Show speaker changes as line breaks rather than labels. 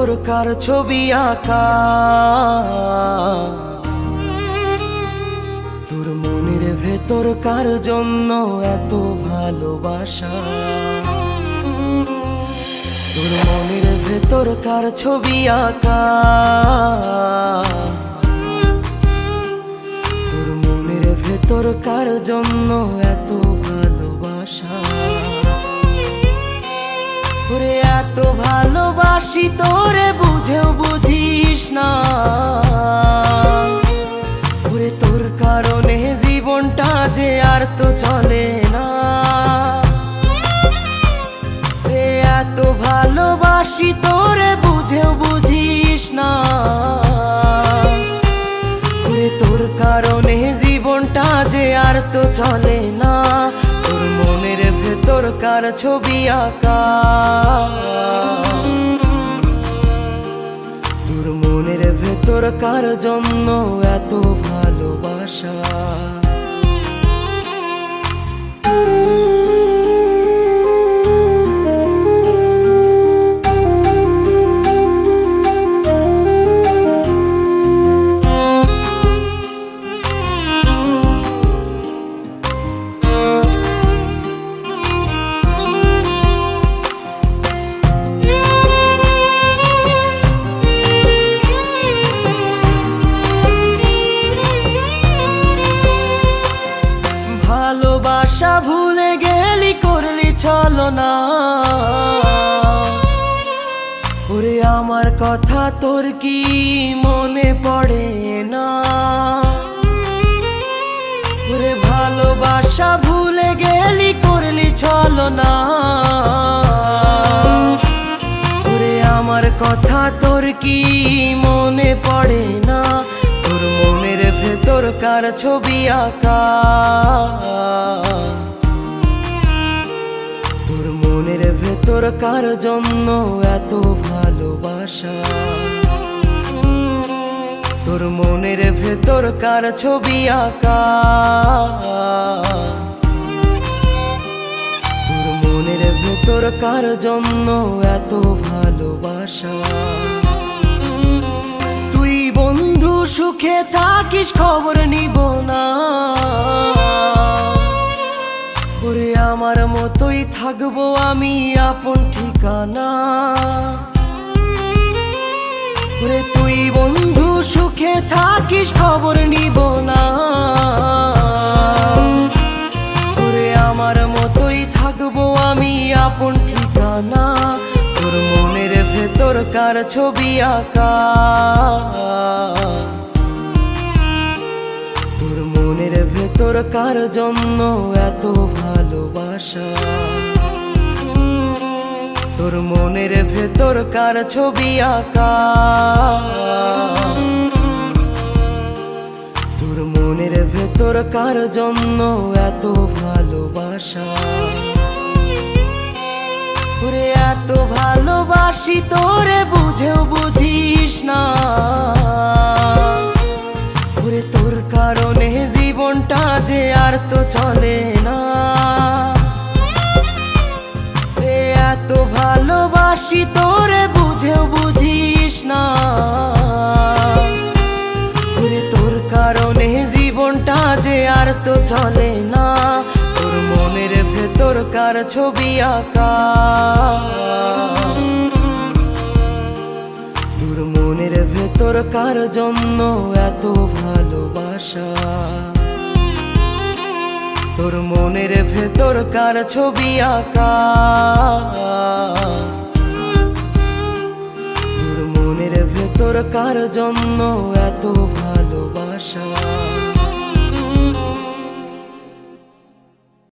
ভেতর কার ছবি আঁকা, তোর মনের ভেতর কার জন্য এত ভালোবাসা। তোর মনের ভেতর কার ছবি আঁকা, তোর মনের ভেতর কার জন্য এত ভালোবাসা। তোরে এত ভালোবাসি তোরে বুঝেও বুঝিস না, ওরে তোর কারণে জীবনটা যে আর তো চলে না। রে এত ভালোবাসি তোরে বুঝেও বুঝিস না, ওরে তোর কারণে জীবনটা যে আর তো চলে না। তোর মনের ভেতর কার ছবি আঁকা, তোর মনের ভেতর কার জন্য এত ভালোবাসা। ভালোবাসা ভুলে গেলি করলি ছলনা, ওরে আমার কথা তোর কি মনে পড়ে না। ওরে ভালোবাসা ভুলে গেলি করলি ছলনা, ওরে আমার কথা তোর কি মনে পড়ে না। তোর মনের ভেতর কার ছবি আঁকা, তোর মনের ভেতর কার জন্য এত ভালোবাসা। তোর মনের ভেতর কার ছবি আঁকা, তোর মনের ভেতর কার জন্য এত ভালোবাসা। বন্ধু সুখে থাকিস খবর নিব না, ওরে আমার মতোই থাকবো আমি আপন ঠিকানা। ওরে তুই বন্ধু সুখে থাকিস খবর নিব না, ওরে আমার মতোই থাকবো আমি আপন ঠিকানা। তোর মনের ভেতর কার ছবি আঁকা, তোর মনের ভেতর কার জন্য এত ভালোবাসা। তোর মনের ভেতর কার ছবি আঁকা, তোর মনের ভেতর কার জন্য এত ভালোবাসা। ওরে এত ভালোবাসি তোরে বুঝেও বুঝিস না, ওরে তোর কারণে জীবনটা যে আর তো চলে না। রে এত ভালোবাসি তোরে বুঝেও বুঝিস না, ওরে তোর কারণে জীবনটা যে আর তো চলে না। তোর মনের ভেতর কার ছবি আঁকা, তোর মনের ভেতর কার জন্য এত ভালোবাসা। তোর মনের ভেতর কার ছবি আঁকা, তোর মনের ভেতর কার জন্য এত ভালোবাসা।